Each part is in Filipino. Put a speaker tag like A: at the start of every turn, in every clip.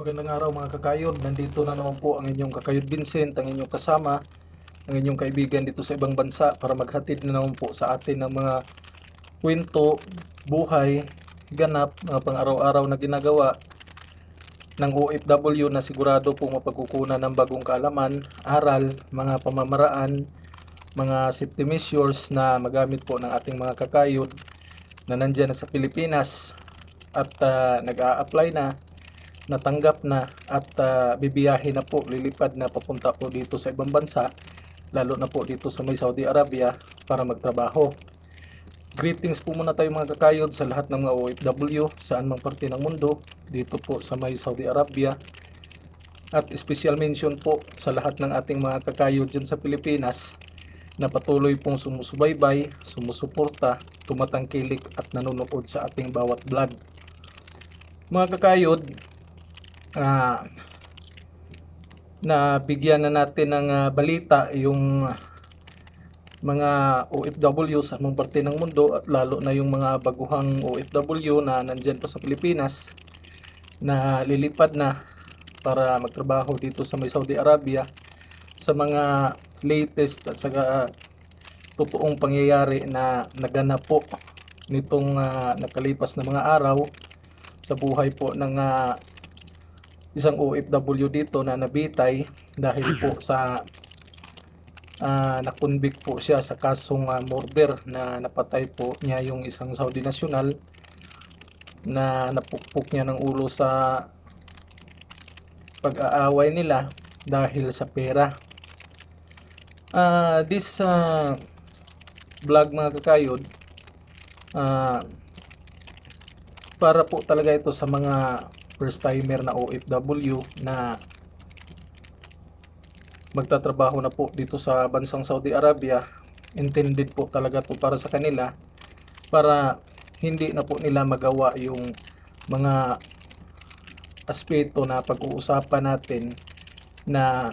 A: Magandang araw mga kakayod. Nandito na naman po ang inyong kakayod Vincent, ang inyong kasama, ang inyong kaibigan dito sa ibang bansa para maghatid na naman po sa atin ng mga kwento, buhay, ganap, mga pang-araw-araw na ginagawa ng OFW na sigurado pong mapagkukunan ng bagong kaalaman, aral, mga pamamaraan, mga safety measures na magamit po ng ating mga kakayod na nandyan na sa Pilipinas at nag-a-apply na, natanggap na at bibiyahe na po, lilipad na papunta po dito sa ibang bansa, lalo na po dito sa may Saudi Arabia para magtrabaho. Greetings po muna tayo mga kakayod sa lahat ng mga OFW saan mang parte ng mundo dito po sa may Saudi Arabia, at special mention po sa lahat ng ating mga kakayod dyan sa Pilipinas na patuloy pong sumusubaybay, sumusuporta, tumatangkilik at nanonood sa ating bawat vlog. Mga kakayod, na bigyan na natin ng balita yung mga OFW sa mga parte ng mundo, at lalo na yung mga baguhang OFW na nandyan pa sa Pilipinas na lilipad na para magtrabaho dito sa may Saudi Arabia, sa mga latest at saka totoong pangyayari na naganap po nitong nakalipas na mga araw sa buhay po ng isang OFW dito na nabitay dahil po sa nakonvict po siya sa kasong murder na napatay po niya yung isang Saudi national na napukpok niya ng ulo sa pag-aaway nila dahil sa pera. This vlog mga kakayod, para po talaga ito sa mga first timer na OFW na magtatrabaho na po dito sa bansang Saudi Arabia. Intended po talaga to para sa kanila, para hindi na po nila magawa yung mga aspeto na pag-uusapan natin na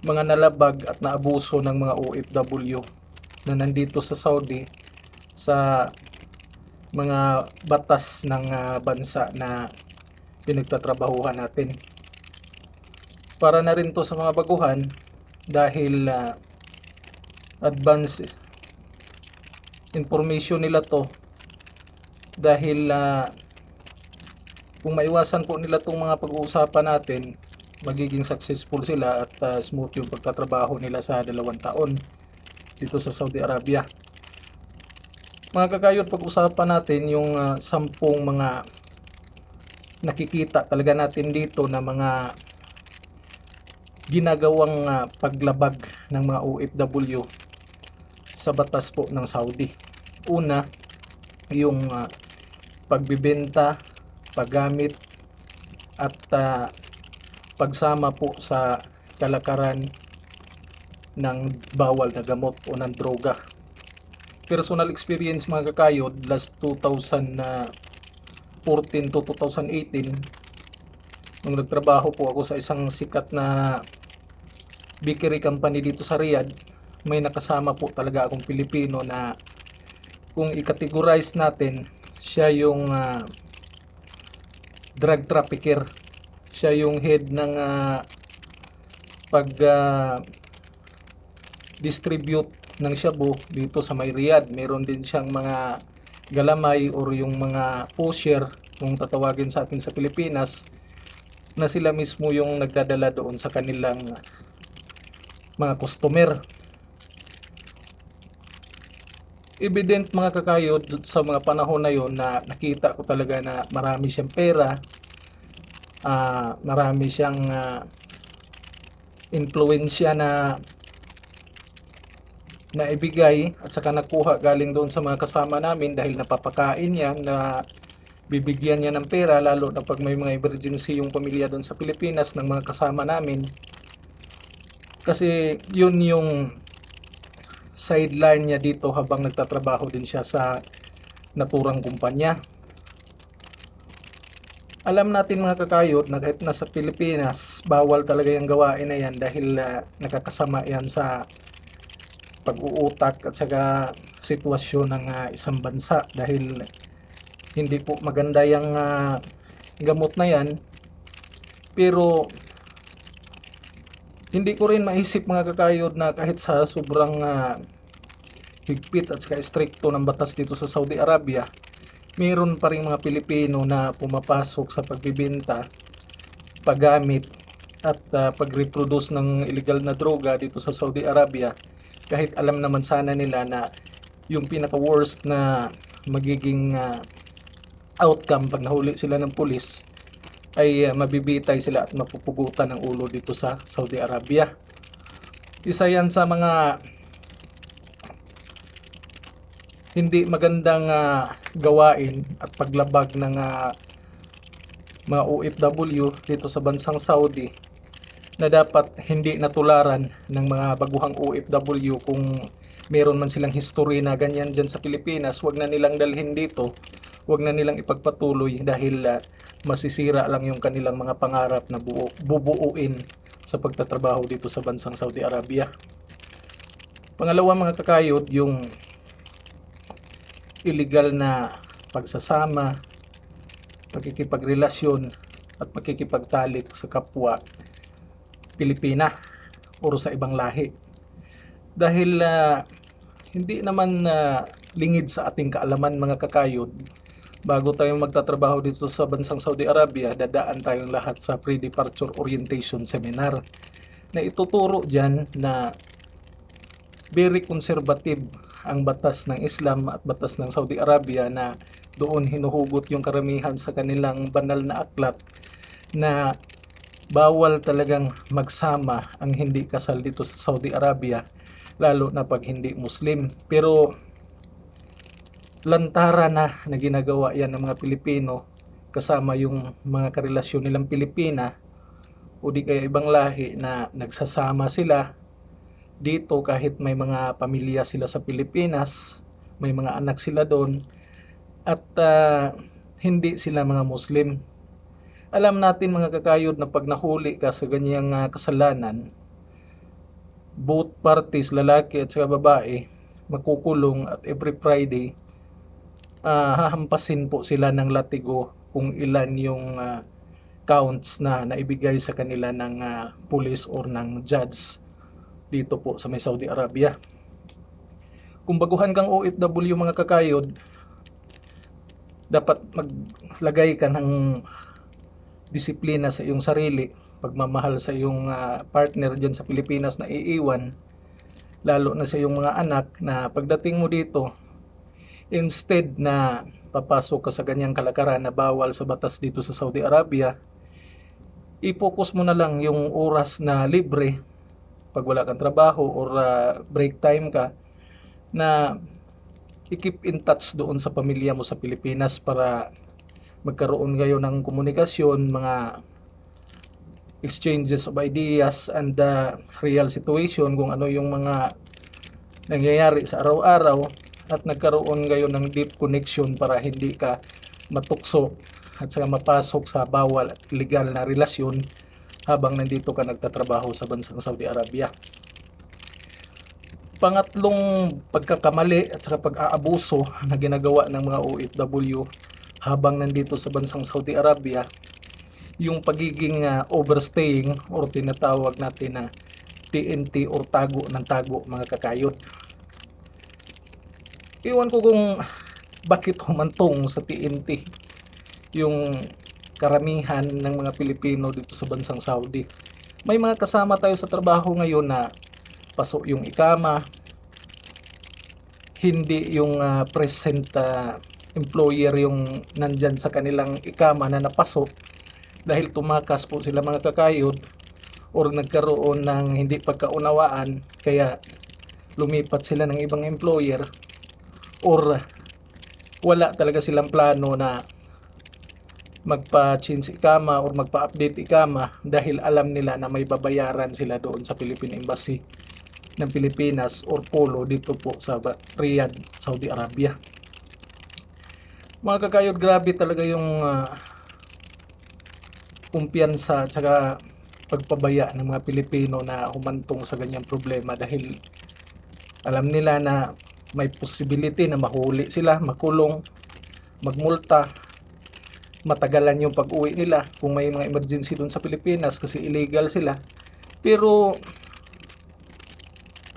A: mga nalabag at naabuso ng mga OFW na nandito sa Saudi sa mga batas ng bansa na pinagtatrabahuhan natin. Para na rin to sa mga baguhan dahil advance information nila to, dahil kung maiwasan po nila tong mga pag-uusapan natin, magiging successful sila at smooth yung pagtatrabaho nila sa 2 taon dito sa Saudi Arabia. Mga kakayod, pag-usapan natin yung 10 mga nakikita talaga natin dito na mga ginagawang paglabag ng mga OFW sa batas po ng Saudi. Una, yung pagbibenta, paggamit at pagsama po sa kalakaran ng bawal na gamot o ng droga. Personal experience mga kakayod, last 2014 to 2018, nung nagtrabaho po ako sa isang sikat na bakery company dito sa Riyadh, may nakasama po talaga akong Pilipino na kung i-categorize natin, siya yung drug trafficker. Siya yung head ng pag distribute ng shabu dito sa may Riyadh. Meron din siyang mga galamay or yung mga pusher kung tatawagin sa atin sa Pilipinas, na sila mismo yung nagdadala doon sa kanilang mga customer. Evident mga kakayod sa mga panahon na yon na nakita ko talaga na marami siyang pera, marami siyang influensya na naibigay at saka nakuha galing doon sa mga kasama namin, dahil napapakain niya, na bibigyan niya ng pera, lalo na pag may mga emergency yung pamilya doon sa Pilipinas ng mga kasama namin. Kasi yun yung sideline niya dito habang nagtatrabaho din siya sa naturang kumpanya. Alam natin mga kakayod na kahit nasa Pilipinas, bawal talaga yung gawain na yan dahil nakakasama yan sa pag-uutak at saka sitwasyon ng isang bansa, dahil hindi po maganda yung gamot na yan Pero hindi ko rin maisip mga kakayod na kahit sa sobrang higpit at saka stricto ng batas dito sa Saudi Arabia, mayroon pa rin mga Pilipino na pumapasok sa pagbibenta, paggamit at pag-reproduce ng illegal na droga dito sa Saudi Arabia, kahit alam naman sana nila na yung pinaka-worst na magiging outcome pag nahuli sila ng pulis ay mabibitay sila at mapupugutan ng ulo dito sa Saudi Arabia. Isa yan sa mga hindi magandang gawain at paglabag ng mga OFW dito sa bansang Saudi, na dapat hindi natularan ng mga baguhang OFW. Kung meron man silang history na ganyan dyan sa Pilipinas, wag na nilang dalhin dito, wag na nilang ipagpatuloy, dahil masisira lang yung kanilang mga pangarap na bubuuin sa pagtatrabaho dito sa bansang Saudi Arabia. Pangalawa mga kakayod, yung illegal na pagsasama, pagkikipagrelasyon at pagkikipagtalik sa kapwa Pilipina o sa ibang lahi. Dahil hindi naman lingid sa ating kaalaman mga kakayod, bago tayong magtatrabaho dito sa bansang Saudi Arabia, dadaan tayong lahat sa pre-departure orientation seminar na ituturo dyan na very conservative ang batas ng Islam at batas ng Saudi Arabia, na doon hinuhugot yung karamihan sa kanilang banal na aklat na bawal talagang magsama ang hindi kasal dito sa Saudi Arabia, lalo na pag hindi Muslim. Pero lantara na ginagawa yan ng mga Pilipino kasama yung mga karelasyon nilang Pilipina o di kaya ibang lahi, na nagsasama sila dito kahit may mga pamilya sila sa Pilipinas, may mga anak sila doon, at hindi sila mga Muslim. Alam natin mga kakayod na pag nahuli ka sa ganyang kasalanan, both parties, lalaki at saka babae, makukulong, at every Friday hahampasin po sila ng latigo kung ilan yung counts na naibigay sa kanila ng police or ng judge dito po sa may Saudi Arabia. Kung baguhan kang OFW mga kakayod, dapat maglagay ka ng disiplina sa iyong sarili, pagmamahal sa iyong partner dyan sa Pilipinas na iiwan, lalo na sa iyong mga anak, na pagdating mo dito, instead na papasok ka sa ganyang kalakaran na bawal sa batas dito sa Saudi Arabia, i-focus mo na lang yung oras na libre pag wala kang trabaho or break time ka, na i-keep in touch doon sa pamilya mo sa Pilipinas para magkaroon kayo ng komunikasyon, mga exchanges of ideas and real situation, kung ano yung mga nangyayari sa araw-araw, at nagkaroon kayo ng deep connection para hindi ka matukso at saka mapasok sa bawal at illegal na relasyon habang nandito ka nagtatrabaho sa bansang Saudi Arabia. Pangatlong pagkakamali at saka pag-aabuso na ginagawa ng mga OFW habang nandito sa bansang Saudi Arabia, yung pagiging overstaying or tinatawag natin na TNT or tago ng tago mga kakayod. Iwan ko kung bakit humantong sa TNT yung karamihan ng mga Pilipino dito sa bansang Saudi. May mga kasama tayo sa trabaho ngayon na pasok yung ikama, hindi yung present employer yung nandyan sa kanilang ikama na napasok, dahil tumakas po sila mga kakayod or nagkaroon ng hindi pagkaunawaan, kaya lumipat sila ng ibang employer, or wala talaga silang plano na magpa-change ikama or magpa-update ikama, dahil alam nila na may babayaran sila doon sa Philippine Embassy ng Pilipinas or Polo dito po sa Riyadh, Saudi Arabia. Mga kakayod, grabe talaga yung kumpiyansa at saka pagpabaya ng mga Pilipino na humantong sa ganyang problema, dahil alam nila na may possibility na mahuli sila, makulong, magmulta, matagalan yung pag-uwi nila kung may mga emergency doon sa Pilipinas kasi illegal sila. Pero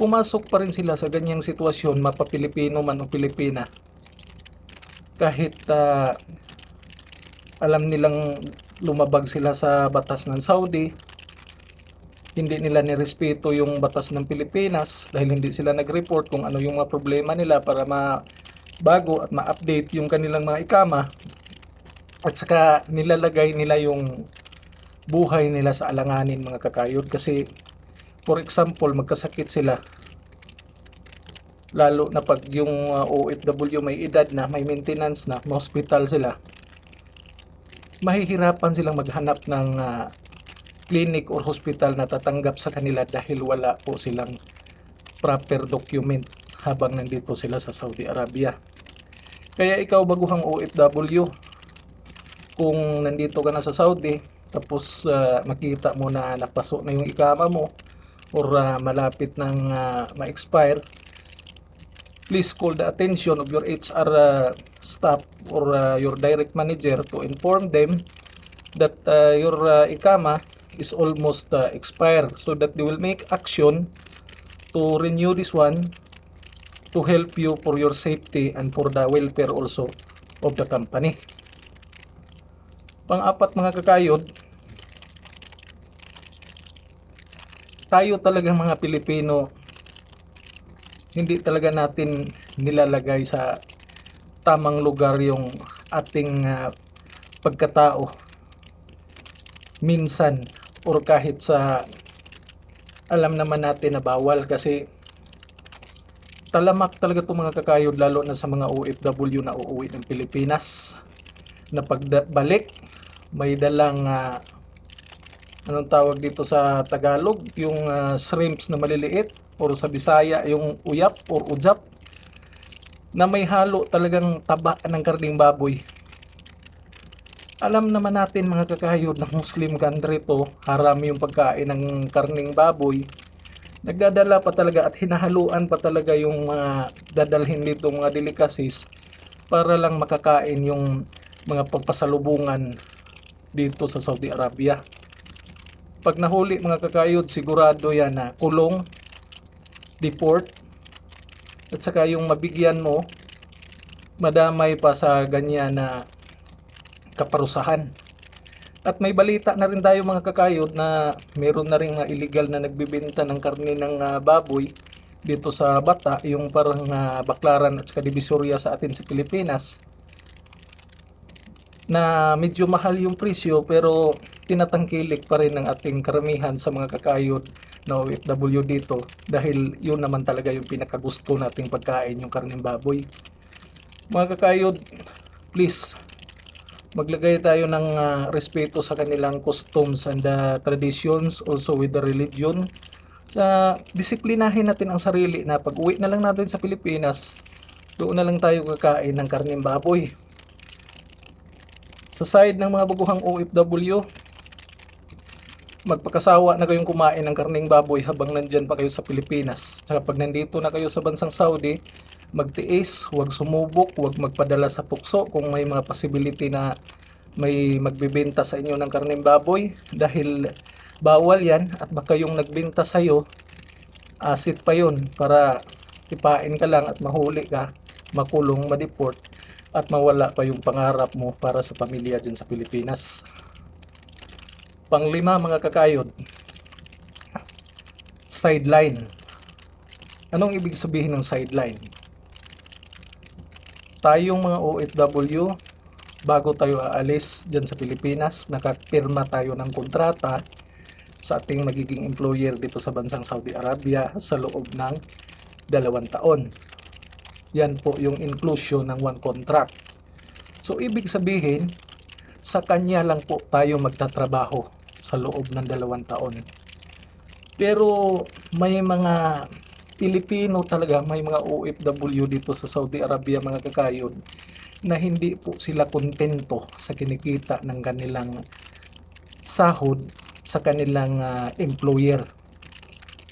A: pumasok pa rin sila sa ganyang sitwasyon, mapa-Pilipino man o Pilipina. Kahit alam nilang lumabag sila sa batas ng Saudi, hindi nila nirespeto yung batas ng Pilipinas dahil hindi sila nag-report kung ano yung mga problema nila para mabago at ma-update yung kanilang mga ikama, at saka nilalagay nila yung buhay nila sa alanganin, mga kakayod. Kasi for example, magkasakit sila, lalo na pag yung OFW may edad na, may maintenance na, may hospital sila, mahihirapan silang maghanap ng clinic or hospital na tatanggap sa kanila dahil wala po silang proper document habang nandito sila sa Saudi Arabia. Kaya ikaw, baguhang OFW, kung nandito ka na sa Saudi, tapos makita mo na napasok na yung ikama mo or malapit nang ma-expire, please call the attention of your HR staff or your direct manager to inform them that your ikama is almost expired, so that they will make action to renew this one to help you for your safety and for the welfare also of the company. Pang-apat, mga kakayod, tayo talagang mga Pilipino, hindi talaga natin nilalagay sa tamang lugar yung ating pagkatao. Minsan, or kahit sa alam naman natin na bawal, kasi talamak talaga itong mga kakayod, lalo na sa mga OFW na uuwi ng Pilipinas, na pagbalik may dalang anong tawag dito sa Tagalog, yung shrimps na maliliit, or sa Bisaya yung uyap or ujap, na may halo talagang taba ng karning baboy. Alam naman natin, mga kakayod, na Muslim country to, haram yung pagkain ng karning baboy. Nagdadala pa talaga at hinahaluan pa talaga yung mga dadalhin dito, mga delicacies, para lang makakain yung mga pagpasalubungan dito sa Saudi Arabia. Pag nahuli, mga kakayod, sigurado yan na kulong, deport, at saka yung mabigyan mo, madamay pa sa ganyan na kaparusahan. At may balita na rin tayo, mga kakayod, na meron na rin illegal na nagbibenta ng karne ng baboy dito sa Bata, yung parang Baclaran at saka Divisoria sa atin sa Pilipinas, na medyo mahal yung presyo, pero tinatangkilik pa rin ng ating karamihan sa mga kakayod na OFW dito, dahil yun naman talaga yung pinakagusto nating pagkain, yung karneng baboy. Mga kakayod, please, maglagay tayo ng respeto sa kanilang customs and traditions, also with the religion. Disiplinahin natin ang sarili na pag uwi na lang natin sa Pilipinas, doon na lang tayo kakain ng karneng baboy. Sa side ng mga baguhang OFW, magpakasawa na kayong kumain ng karneng baboy habang nandyan pa kayo sa Pilipinas. Saka pag nandito na kayo sa bansang Saudi, magtiis, huwag sumubok, huwag magpadala sa tukso kung may mga possibility na may magbibenta sa inyo ng karneng baboy, dahil bawal yan, at baka yung nagbenta sa'yo, asit pa yun, para ipain ka lang at mahuli ka, makulong, madeport, at mawala pa yung pangarap mo para sa pamilya dyan sa Pilipinas. Panglima, mga kakayod, sideline. Anong ibig sabihin ng sideline? Tayong mga OFW, bago tayo aalis dyan sa Pilipinas, nakapirma tayo ng kontrata sa ating magiging employer dito sa bansang Saudi Arabia sa loob ng 2 taon. Yan po yung inclusion ng one contract. So ibig sabihin, sa kanya lang po tayo magtatrabaho sa loob ng 2 taon. Pero may mga Pilipino talaga, may mga OFW dito sa Saudi Arabia, mga kakayod, na hindi po sila kontento sa kinikita ng kanilang sahod sa kanilang employer.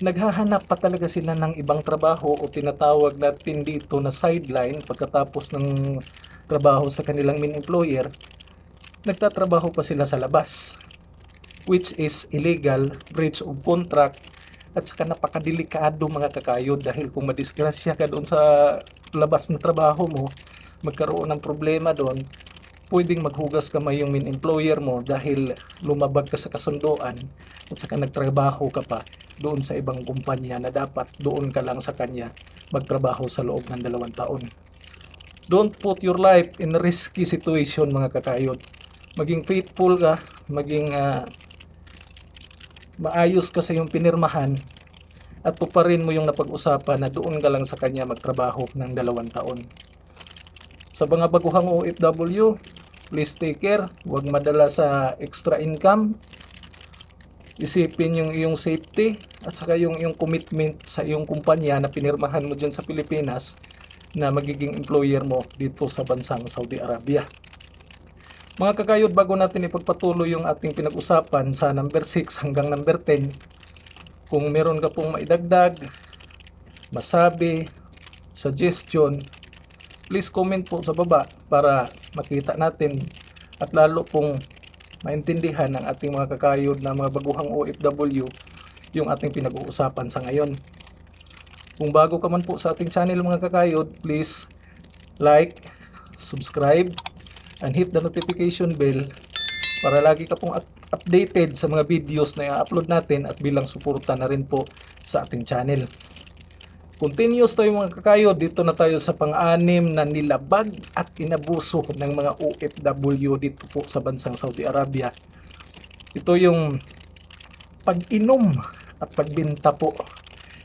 A: Naghahanap pa talaga sila ng ibang trabaho, o tinatawag natin dito na sideline, pagkatapos ng trabaho sa kanilang main employer, nagtatrabaho pa sila sa labas, which is illegal, breach of contract, at saka napakadelikado mga kakayod, dahil kung madisgrasya ka doon sa labas na trabaho mo, magkaroon ng problema doon, pwedeng maghugas kamay yung main employer mo dahil lumabag ka sa kasunduan at saka nagtrabaho ka pa doon sa ibang kumpanya na dapat doon ka lang sa kanya magtrabaho sa loob ng 2 taon. Don't put your life in risky situation mga kakayod. Maging faithful ka, maging maayos ka sa iyong pinirmahan, at tuparin mo yung napag-usapan na doon ka lang sa kanya magtrabaho ng 2 taon. Sa mga baguhang OFW, please take care. Huwag madala sa extra income. Isipin yung iyong safety at saka yung iyong commitment sa iyong kumpanya na pinirmahan mo dyan sa Pilipinas na magiging employer mo dito sa bansang Saudi Arabia. Mga kakayod, bago natin ipagpatuloy yung ating pinag-usapan sa number 6 hanggang number 10, kung meron ka pong maidagdag, masabi, suggestion, please comment po sa baba para makita natin at lalo pong maintindihan ng ating mga kakayod na mga baguhang OFW yung ating pinag-uusapan sa ngayon. Kung bago ka man po sa ating channel mga kakayod, please like, subscribe, and hit the notification bell para lagi ka pong updated sa mga videos na i-upload natin at bilang suporta na rin po sa ating channel. Continuous tayo mga kakayod, dito na tayo sa pang-anim na nilabag at inabuso ng mga OFW dito po sa bansang Saudi Arabia. Ito yung pag-inom at pagbinta po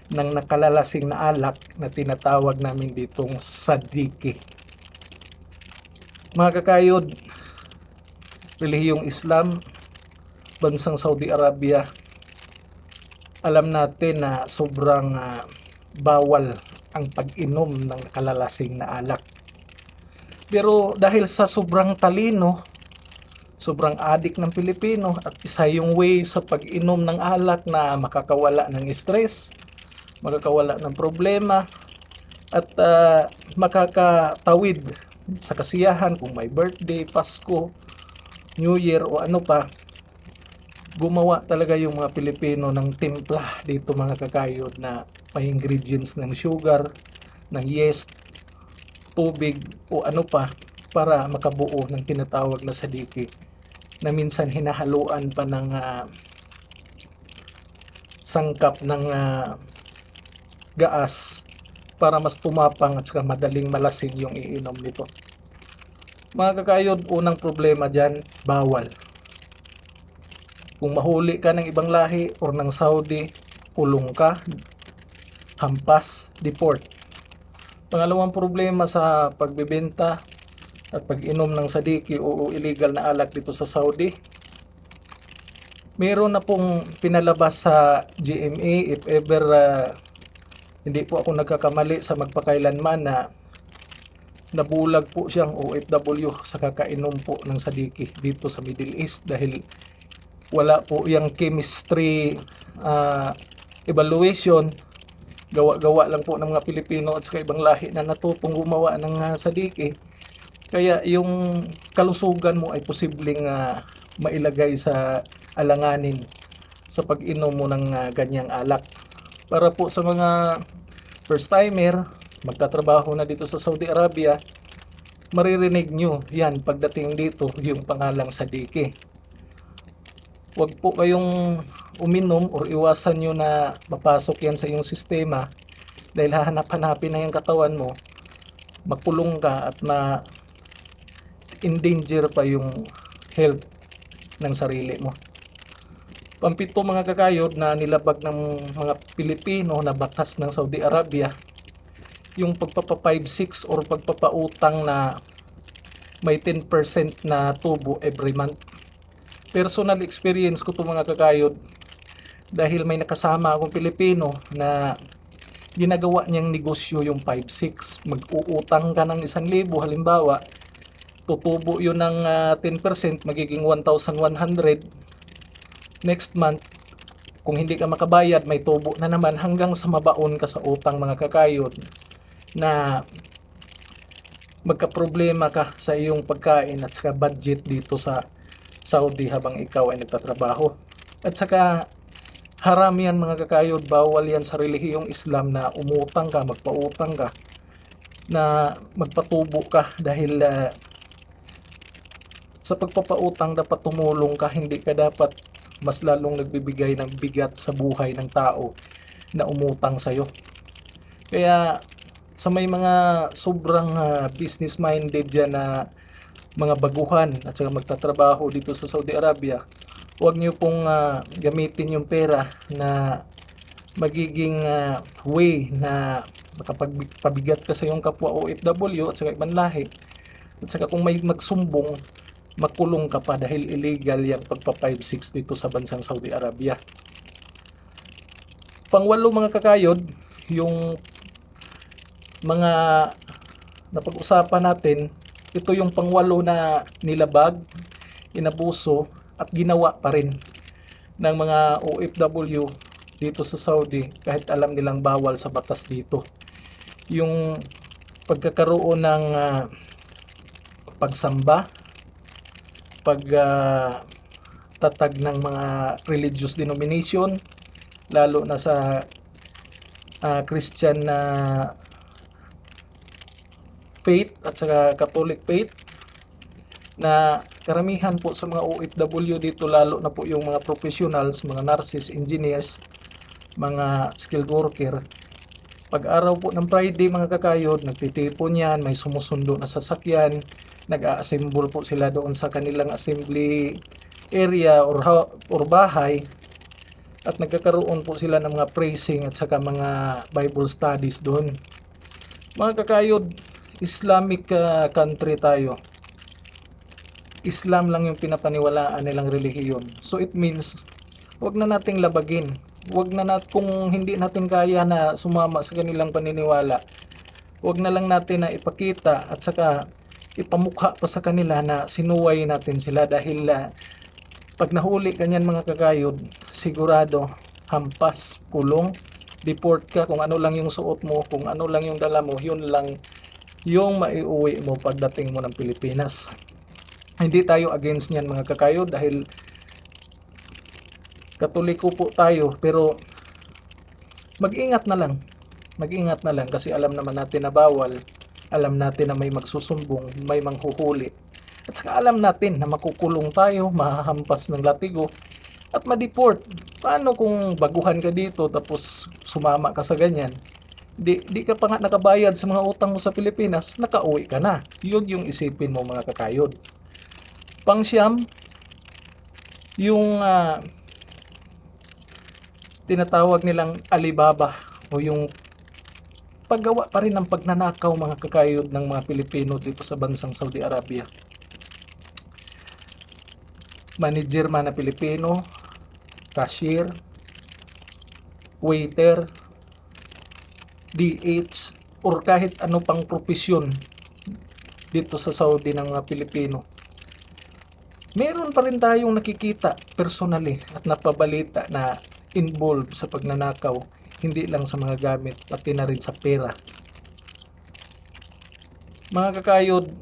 A: ng nakalalasing na alak na tinatawag namin ditong sadiki. Mga kakayod, relihiyong Islam, bansang Saudi Arabia, alam natin na sobrang bawal ang pag-inom ng nakalalasing na alak. Pero dahil sa sobrang talino, sobrang adik ng Pilipino, at isa yung way sa pag-inom ng alak na makakawala ng stress, makakawala ng problema, at makakatawid sa kasiyahan kung may birthday, Pasko, New Year o ano pa. Gumawa talaga yung mga Pilipino ng timpla dito mga kakayod na may ingredients ng sugar, ng yeast, tubig o ano pa para makabuo ng tinatawag na sadiki, na minsan hinahaluan pa ng sangkap ng gaas para mas tumapang at saka madaling malasing yung iinom nito. Mga kakayod, unang problema dyan, bawal. Kung mahuli ka ng ibang lahi or ng Saudi, kulong ka, hampas, deport. Pangalawang problema sa pagbebenta at pag-inom ng sadiki o illegal na alak dito sa Saudi, meron na pong pinalabas sa GMA, if ever hindi po ako nagkakamali sa magpakailanman, na nabulag po siyang OFW sa kakainom po ng sadiki dito sa Middle East dahil wala po yung chemistry evaluation. Gawa-gawa lang po ng mga Pilipino at saka ibang lahi na natutong gumawa ng sadiki. Kaya yung kalusugan mo ay posibleng mailagay sa alanganin sa pag-inom mo ng ganyang alak. Para po sa mga first timer, magtatrabaho na dito sa Saudi Arabia, maririnig nyo yan pagdating dito yung pangalang sadiki. Huwag po kayong uminom or iwasan nyo na mapasok yan sa iyong sistema dahil hahanap-hanapin na yung katawan mo, makulong ka at ma-endanger pa yung health ng sarili mo. Pampito mga kakayod na nilabag ng mga Pilipino na batas ng Saudi Arabia, yung pagpapa 5-6 or pagpapautang na may 10% na tubo every month. Personal experience ko to mga kakayod dahil may nakasama akong Pilipino na ginagawa niyang negosyo yung 5-6. Mag-uutang ka ng 1,000, halimbawa, tutubo yun ng 10%, magiging 1,100. Next month, kung hindi ka makabayad, may tubo na naman hanggang sa mabaon ka sa utang mga kakayod na magka-problema ka sa iyong pagkain at sa budget dito sa Saudi habang ikaw ay nagtatrabaho. At saka haram yan mga kakayod, bawal yan sa relihiyong Islam na umutang ka, magpautang ka, na magpatubo ka dahil sa pagpapautang dapat tumulong ka, hindi ka dapat mas lalong nagbibigay ng bigat sa buhay ng tao na umutang sa'yo. Kaya sa may mga sobrang business minded dyan na mga baguhan at saka magtatrabaho dito sa Saudi Arabia, huwag nyo pong gamitin yung pera na magiging way na makapagpabigat ka sa iyong kapwa OFW at saka ibang lahi. At saka kung may magsumbong, makulong ka pa dahil illegal yung pagpa 5-6 dito sa bansang Saudi Arabia. Pangwalo mga kakayod, yung mga napag-usapan natin, ito yung pangwalo na nilabag, inabuso at ginawa pa rin ng mga OFW dito sa Saudi kahit alam nilang bawal sa batas dito. Yung pagkakaroon ng pagsamba, pagtatag ng mga religious denomination, lalo na sa Christian na faith at saka Catholic faith, na karamihan po sa mga OFW dito, lalo na po yung mga professionals, mga nurses, engineers, mga skilled worker, pag-araw po ng Friday mga kakayod, nagtitipon yan, may sumusundo na sasakyan, nag-a-assemble po sila doon sa kanilang assembly area or bahay, at nagkakaroon po sila ng mga praising at saka mga Bible studies doon. Mga kakayod, Islamic country tayo. Islam lang yung pinapaniwalaan nilang relihiyon. So it means, wag na nating labagin. Wag na kung hindi natin kaya na sumama sa kanilang paniniwala, wag na lang natin na ipakita at saka ipamukha pa sa kanila na sinuway natin sila, dahil pag nahuli kanyan mga kakayod, sigurado hampas, kulong, deport ka. Kung ano lang yung suot mo, kung ano lang yung dala mo, yun lang yung maiuwi mo pagdating mo ng Pilipinas. Hindi tayo against niyan mga kakayod, dahil Katoliko po tayo, pero mag-ingat na lang. Mag-ingat na lang kasi alam naman natin na bawal. Alam natin na may magsusumbong, may manghuhuli. At saka alam natin na makukulong tayo, mahahampas ng latigo, at ma-deport. Paano kung baguhan ka dito tapos sumama ka sa ganyan? Di ka pa nga nakabayad sa mga utang mo sa Pilipinas, nakauwi ka na. Yun yung isipin mo mga kakayod. Pangsyam, yung tinatawag nilang Alibaba o yung paggawa pa rin ng pagnanakaw mga kakayod ng mga Pilipino dito sa bansang Saudi Arabia. Manager man na Pilipino, cashier, waiter, DH, or kahit ano pang profesyon dito sa Saudi ng mga Pilipino, meron pa rin tayong nakikita personally at napabalita na involved sa pagnanakaw, hindi lang sa mga gamit, pati na rin sa pera. Mga kakayod,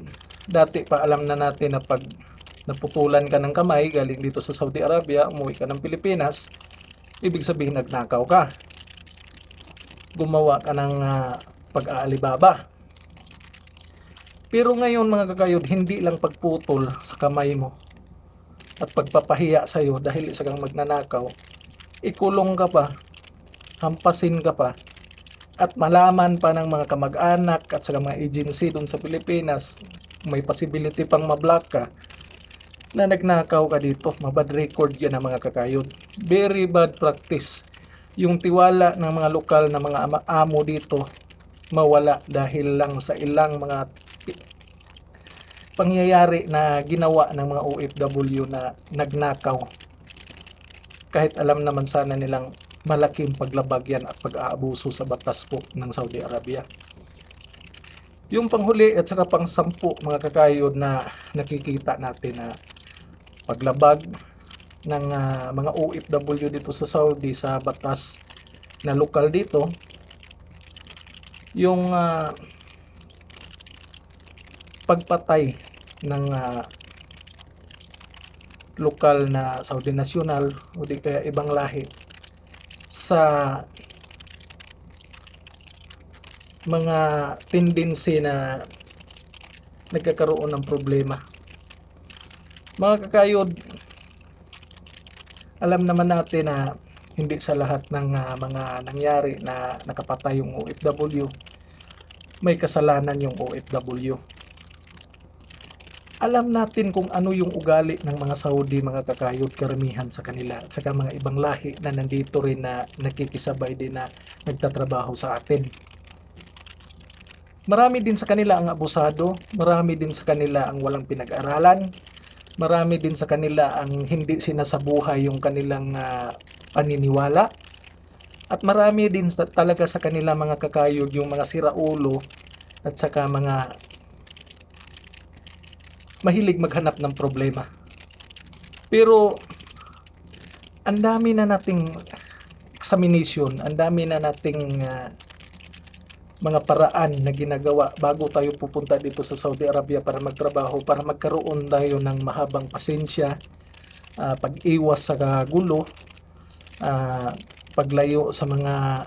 A: dati pa alam na natin na pag naputulan ka ng kamay galing dito sa Saudi Arabia, umuwi ka ng Pilipinas, ibig sabihin nagnakaw ka. Gumawa ka ng pag-aalibaba. Pero ngayon mga kakayod, hindi lang pagputol sa kamay mo at pagpapahiya sa'yo dahil isa kang magnanakaw, ikulong ka pa, hampasin ka pa, at malaman pa ng mga kamag-anak at sa mga agency doon sa Pilipinas, may possibility pang ma-block ka, na nagnakaw ka dito. Mabad record yan ng mga kakayod. Very bad practice. Yung tiwala ng mga lokal na mga amo dito mawala dahil lang sa ilang mga pangyayari na ginawa ng mga OFW na nagnakaw, kahit alam naman sana nilang malaking paglabag yan at pag-aabuso sa batas po ng Saudi Arabia. Yung panghuli at saka pang-sampu mga kakayod na nakikita natin na paglabag ng mga OFW dito sa Saudi sa batas na lokal dito, yung pagpatay ng lokal na Saudi national o di kaya ibang lahi sa mga tendency na nagkakaroon ng problema. Mga kakayod, alam naman natin na hindi sa lahat ng mga nangyari na nakapatay yung OFW, may kasalanan yung OFW. Alam natin kung ano yung ugali ng mga Saudi, mga kakayod, karamihan sa kanila at saka mga ibang lahi na nandito rin na nakikisabay din na nagtatrabaho sa atin. Marami din sa kanila ang abusado, marami din sa kanila ang walang pinag-aralan, marami din sa kanila ang hindi sinasabuhay yung kanilang paniniwala, at marami din talaga sa kanila, mga kakayod, yung mga siraulo at saka mga mahilig maghanap ng problema. Pero ang dami na nating examination, ang dami na nating mga paraan na ginagawa bago tayo pupunta dito sa Saudi Arabia para magtrabaho, para magkaroon tayo ng mahabang pasensya, pag-iwas sa gulo, paglayo sa mga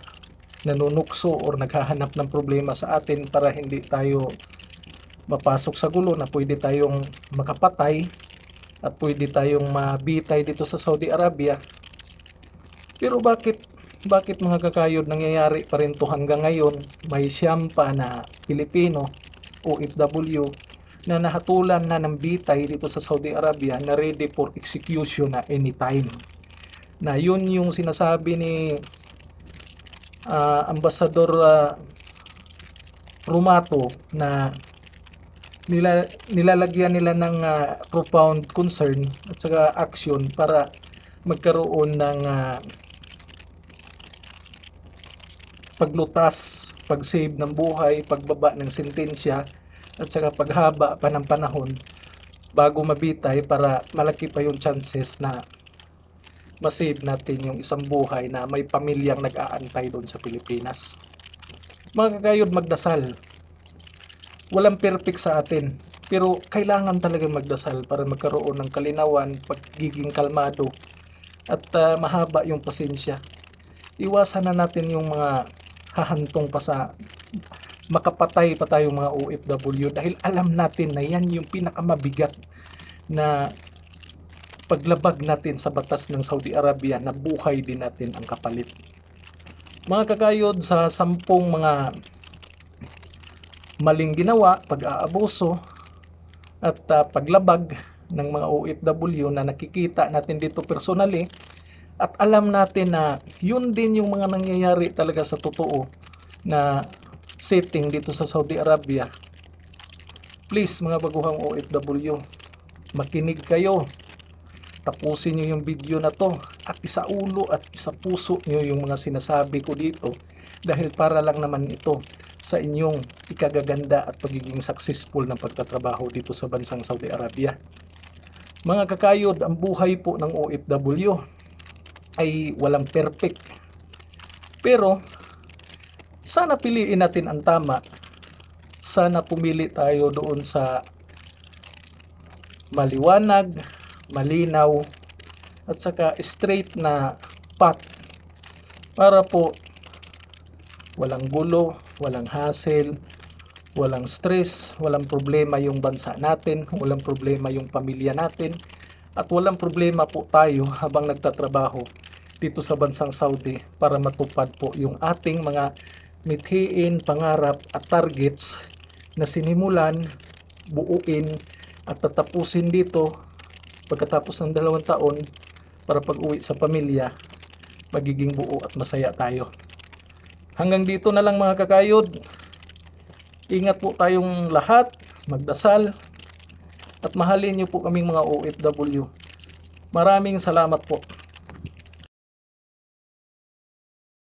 A: nanunukso or naghahanap ng problema sa atin, para hindi tayo mapasok sa gulo na pwede tayong makapatay at pwede tayong mabitay dito sa Saudi Arabia. Pero bakit mga kakayod nangyayari pa rin to hanggang ngayon? May siyam pa na Pilipino OFW na nahatulan na ng bitay dito sa Saudi Arabia, na ready for execution na anytime. Na yun yung sinasabi ni Ambassador Rumato, na nilalagyan nila ng profound concern at saka action para magkaroon ng paglutas, pag-save ng buhay, pagbaba ng sentensya at saka paghaba pa ng panahon bago mabitay, para malaki pa yung chances na masave natin yung isang buhay na may pamilyang nag-aantay doon sa Pilipinas. Mga kakayod, magdasal. Walang perfect sa atin, pero kailangan talaga magdasal para magkaroon ng kalinawan, pagiging kalmado at mahaba yung pasensya. Iwasan na natin yung mga hahantong pa sa makapatay pa tayong mga OFW, dahil alam natin na yan yung pinakamabigat na paglabag natin sa batas ng Saudi Arabia, na buhay din natin ang kapalit. Mga kakayod, sa 10 mga maling ginawa, pag-aabuso at paglabag ng mga OFW na nakikita natin dito personally, at alam natin na yun din yung mga nangyayari talaga sa totoo na setting dito sa Saudi Arabia. Please mga baguhang OFW, makinig kayo, tapusin nyo yung video na to at isaulo at isapuso nyo yung mga sinasabi ko dito, dahil para lang naman ito sa inyong ikagaganda at pagiging successful ng pagtatrabaho dito sa bansang Saudi Arabia. Mga kakayod, ang buhay po ng OFW ay walang perfect. Pero sana piliin natin ang tama. Sana pumili tayo doon sa maliwanag, malinaw at saka straight na path, para po walang gulo, walang hassle, walang stress, walang problema yung bansa natin, walang problema yung pamilya natin, at walang problema po tayo habang nagtatrabaho dito sa bansang Saudi para matupad po yung ating mga mithiin, pangarap at targets na sinimulan, buuin at tatapusin dito pagkatapos ng 2 taon, para pag-uwi sa pamilya magiging buo at masaya tayo. Hanggang dito na lang mga kakayod. Ingat po tayong lahat, magdasal at mahalin niyo po kaming mga OFW. Maraming salamat po.